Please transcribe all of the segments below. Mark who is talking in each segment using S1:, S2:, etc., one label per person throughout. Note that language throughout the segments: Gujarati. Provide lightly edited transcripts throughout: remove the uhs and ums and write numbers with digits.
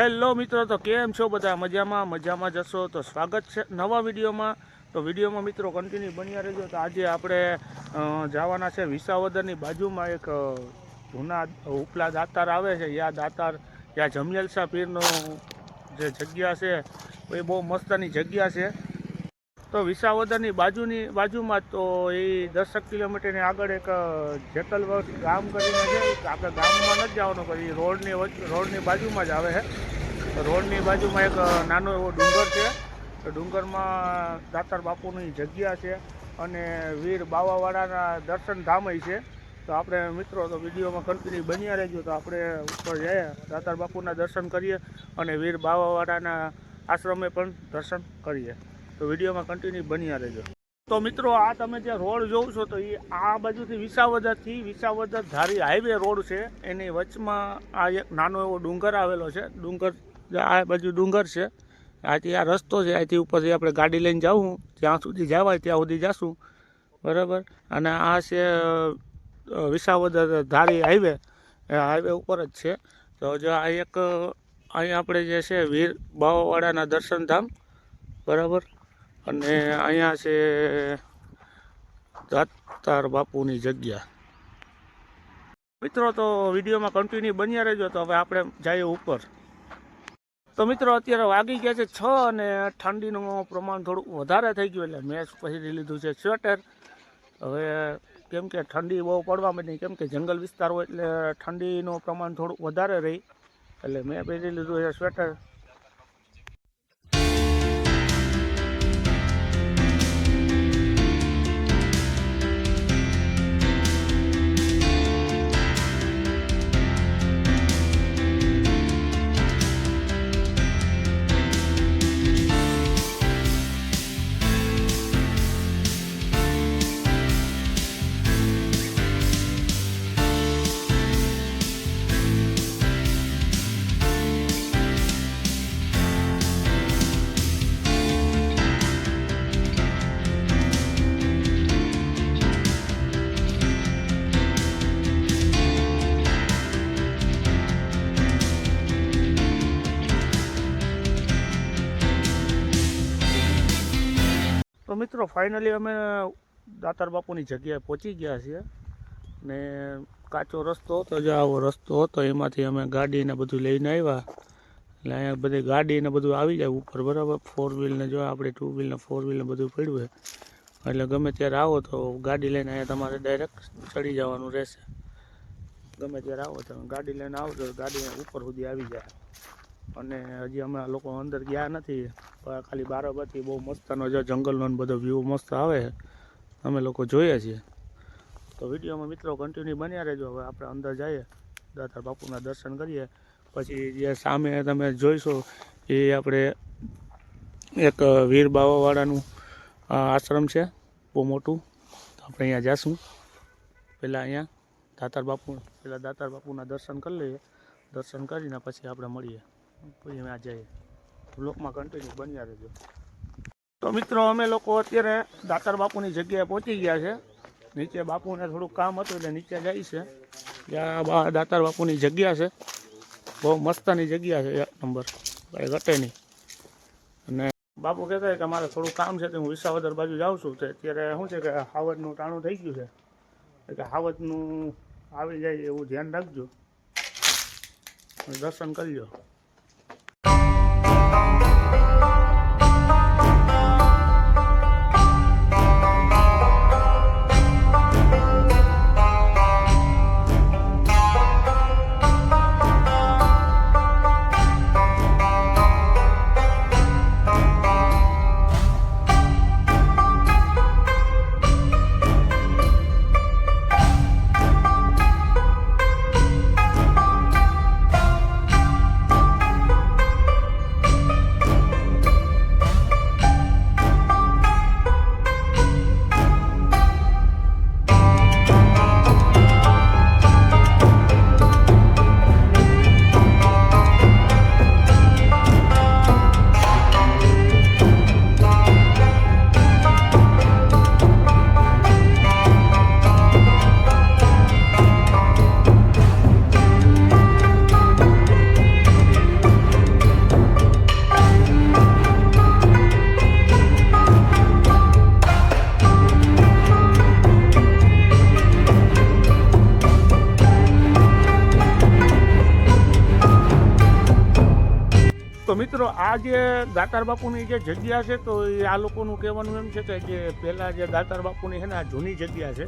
S1: હેલો મિત્રો, તો કેમ છો બધા? મજામાં જશો તો સ્વાગત છે નવા વિડીયોમાં. તો વિડીયોમાં મિત્રો કન્ટિન્યુ બન્યા રહેજો. તો આજે આપણે જવાના છે વિસાવદરની બાજુમાં એક જૂના ઉપલા દાતાર આવે છે. યા દાતાર યા જમિયલશા પીરનો જે જગ્યા છે એ બહુ મસ્તની જગ્યા છે. તો વિસાવદરની બાજુમાં તો એ 10 કિલોમીટરની આગળ એક જેતલવડ ગામ કરીને છે. આપણે ગામમાં નથી જવાનું, પણ એ રોડની બાજુમાં જ આવે છે. રોડની બાજુમાં એક નાનો એવો ડુંગર છે. તો ડુંગરમાં દાતાર બાપુની જગ્યા છે અને વીર બાવાવાળાના દર્શન ધામય છે. તો આપણે મિત્રો તો વિડીયોમાં કન્ટિન્યુ બન્યા રહેજો. તો આપણે ઉપર જઈએ, દાતાર બાપુના દર્શન કરીએ અને વીર બાવાવાળાના આશ્રમે પણ દર્શન કરીએ. તો વિડીયોમાં કન્ટિન્યુ બન્યા રહેજો. તો મિત્રો, આ તમે જે રોડ જોવો છો તો એ આ બાજુથી વિસાવદર ધારી હાઈવે રોડ છે. એની વચમાં આ એક નાનો એવો ડુંગર આવેલો છે. આ બાજુ ડુંગર છે. આથી આ રસ્તો છે. અહીંથી ઉપરથી આપણે ગાડી લઈને જવું, જ્યાં સુધી જવાય ત્યાં સુધી જઈશું, બરાબર. અને આ છે વિસાવદર ધારી હાઈવે ઉપર જ છે. તો જો આ એક અહીં આપણે જે છે વીર બાવાવાળાના દર્શન ધામ, બરાબર. અને અહીંયા છે દાતાર બાપુની જગ્યા. મિત્રો, તો વિડીયોમાં કન્ટિન્યુ બન્યા રહેજો. તો હવે આપણે જઈએ ઉપર. તો મિત્રો, અત્યારે વાગી ગયા છે 6 અને ઠંડીનું પ્રમાણ થોડુંક વધારે થઈ ગયું, એટલે મેં પહેરી લીધું છે સ્વેટર. હવે કેમ કે ઠંડી બહુ પડવા માંડી, કેમ કે જંગલ વિસ્તાર હોય એટલે ઠંડીનું પ્રમાણ થોડુંક વધારે રહી, એટલે મેં પહેરી લીધું છે સ્વેટર. તો મિત્રો, ફાઇનલી અમે દાતાર બાપુની જગ્યાએ પહોંચી ગયા છીએ. ને કાચો રસ્તો હતો, જો આવો રસ્તો હતો, એમાંથી અમે ગાડીને બધું લઈને આવ્યા. એટલે અહીંયા બધી ગાડીને બધું આવી જાય ઉપર, બરાબર. 4 વ્હીલને જો આપણે 2 વ્હીલને 4 વ્હીલને બધું પડ્યું છે. એટલે ગમે ત્યારે આવો તો ગાડી લઈને અહીંયા તમારે ડાયરેક્ટ ચડી જવાનું રહેશે. ગમે ત્યારે આવો તમે ગાડી લઈને આવો તો ગાડી ઉપર સુધી આવી જાય. અને હજી અમે લોકો અંદર ગયા નથી, ખાલી બારોબારથી બહુ મસ્તનો જો જંગલનો બધો વ્યૂ મસ્ત આવે, અમે લોકો જોઈએ છીએ. તો વિડીયોમાં મિત્રો કન્ટિન્યુ બન્યા રહેજો. હવે આપણે અંદર જઈએ, દાતાર બાપુના દર્શન કરીએ. પછી જે સામે તમે જોઈશો એ આપણે એક વીર બાવાવાળાનું આશ્રમ છે, બહુ મોટું. તો આપણે અહીંયા જઈશું. પહેલાં દાતાર બાપુના દર્શન કરી લઈએ. દર્શન કરીને પછી આપણે મળીએ, પછી અમે આ જઈએ. બ્લોકમાં કન્ટિન્યુ બન્યા રહેજો. તો મિત્રો, અમે લોકો અત્યારે દાતાર બાપુની જગ્યાએ પહોંચી ગયા છે. નીચે બાપુને થોડુંક કામ હતું એટલે નીચે જાય છે. ત્યાં દાતાર બાપુની જગ્યા છે, બહુ મસ્તની જગ્યા છે, 1 નંબર, કાંઈ ઘટે નહીં. અને બાપુ કહેતા કે મારે થોડું કામ છે, તો હું વિસાવદર બાજુ જાઉં છું. તો અત્યારે શું છે કે હાવજનું ટાણું થઈ ગયું છે, એટલે હાવજનું આવી જાય એવું ધ્યાન રાખજો. દર્શન કરી લો. મિત્રો આ જે દાતાર બાપુની જે જગ્યા છે તો એ આ લોકોનું કહેવાનું એમ છે કે જે પહેલાં જે દાતાર બાપુની છે ને આ જૂની જગ્યા છે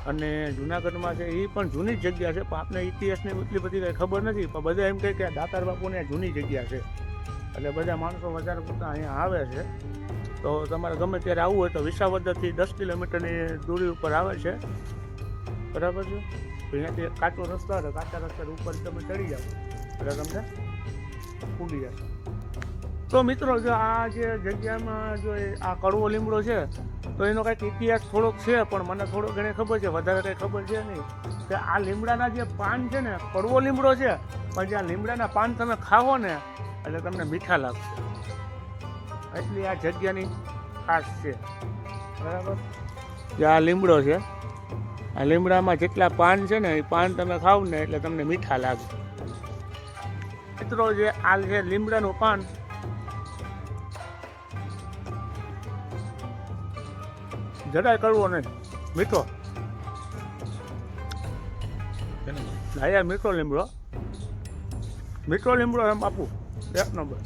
S1: અને જુનાગઢમાં છે એ પણ જૂની જ જગ્યા છે, પણ આપણે ઇતિહાસની એટલી બધી કંઈ ખબર નથી, પણ બધા એમ કહે કે આ દાતાર બાપુની આ જૂની જગ્યા છે, એટલે બધા માણસો વધારે પૂરતા અહીંયા આવે છે. તો તમારે ગમે ત્યારે આવવું હોય તો વિસાવદરથી 10 કિલોમીટરની દૂરી ઉપર આવે છે, બરાબર છે. તો અહીંયાથી કાચો રસ્તો હતો, કાચા રસ્તા ઉપર તમે ચડી જાઓ એટલે તમને પૂરી જશે. તો મિત્રો જો આ જે જગ્યામાં જો આ કડવો લીમડો છે તો એનો કંઈક ઇતિહાસ થોડોક છે, પણ મને થોડો ઘણી ખબર છે, વધારે કંઈ ખબર છે નહીં. કે આ લીમડાના જે પાન છે ને, કડવો લીમડો છે, પણ જે આ લીમડાના પાન તમે ખાવો ને એટલે તમને મીઠા લાગશે, એટલી આ જગ્યાની ખાસ છે, બરાબર. જે આ લીમડો છે, આ લીમડામાં જેટલા પાન છે ને એ પાન તમે ખાવ ને એટલે તમને મીઠા લાગે. મિત્રો જે આ છે લીમડાનું પાન, જરાય કડવો નહીં, મીઠો. હા યાર મીઠો લીમડો, મીઠો લીમડો એમ બાપુ એક નંબર.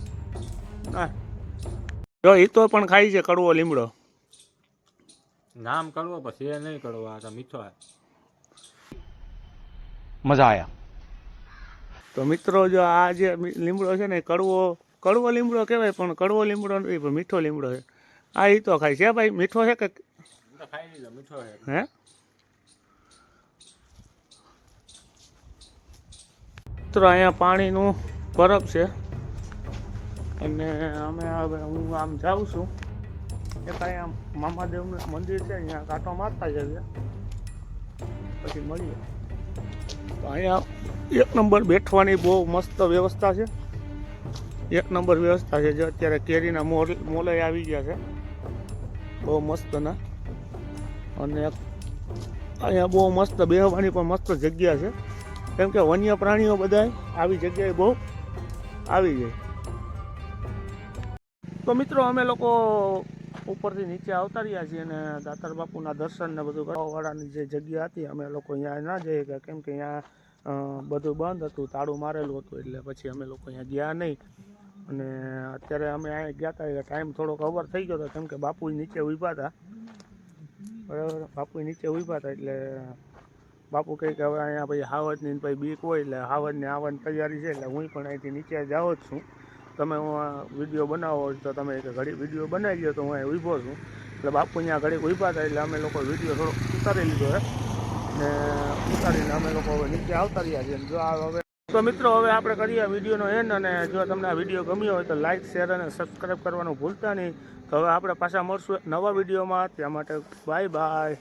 S1: હા જો એ તો પણ ખાઈ છે કડવો લીમડો.
S2: નામ કડવો પછી એ નહીં કડવો, આ તો મીઠો.
S3: મજા આયા.
S1: તો મિત્રો જો આ જે લીમડો છે ને કડવો લીમડો કહેવાય, પણ કડવો લીમડો નથી, પણ મીઠો લીમડો છે. આ એ તો ખાય છે ભાઈ, મીઠો છે કે
S2: ખાઈ લીધો, મીઠો છે.
S1: હે મિત્રો અહીંયા પાણીનું બરફ છે અને અમે હવે હું આમ જાઉં છું. એક અહીંયા મામાદેવનું મંદિર છે, અહીંયા કાંટો મારતા જઈએ પછી મળીએ. તો અહીંયા એક નંબર બેઠવાની બહુ મસ્ત વ્યવસ્થા છે, એક નંબર વ્યવસ્થા છે. જે અત્યારે કેરીના મોલય આવી ગયા છે, બહુ મસ્તના. અને અહીંયા બહુ મસ્ત બેહવાની પણ મસ્ત જગ્યા છે, કેમ કે વન્ય પ્રાણીઓ બધા આવી જગ્યાએ બહુ આવી જાય. તો મિત્રો અમે લોકો ઉપરથી નીચે આવતા રહ્યા છીએ અને દાતાર બાપુના દર્શન ને બધું કરવાવાળાની જે જગ્યા હતી અમે લોકો અહીંયા ના જઈએ ગયા, કેમ કે અહીંયા બધું બંધ હતું, તાળું મારેલું હતું, એટલે પછી અમે લોકો અહીંયા ગયા નહીં. અને અત્યારે અમે અહીંયા ગયા હતા એટલે ટાઈમ થોડોક ઓવર થઈ ગયો હતો, કેમ કે બાપુ નીચે ઊભા હતા, બરાબર. બાપુ નીચે ઊભા હતા એટલે બાપુ કહે કે હવે અહીંયા પછી હાવજની પછી બીક હોય એટલે હાવજને આવવાની તૈયારી છે, એટલે હું પણ અહીંથી નીચે જાઉં જ છું. તમે હું વિડીયો બનાવો તો તમે ઘડી વિડીયો બનાવી લો, તો હું અહીં ઊભો છું. એટલે બાપુ અહીંયા ઘડીક ઊભા હતા એટલે અમે લોકો વિડીયો થોડો ઉતારી લીધો છે ને ઉતારીને અમે લોકો હવે નીચે આવતા રહ્યા છીએ. જો આ હવે તો મિત્રો હવે આપણે કરીએ વિડીયોનો એન્ડ, અને જો તમને આ વિડીયો ગમ્યો હોય તો લાઇક શેર અને સબસ્ક્રાઈબ કરવાનું ભૂલતા નહીં. તો હવે આપણે પાછા મળશું નવા વિડીયોમાં, ત્યાં માટે બાય બાય.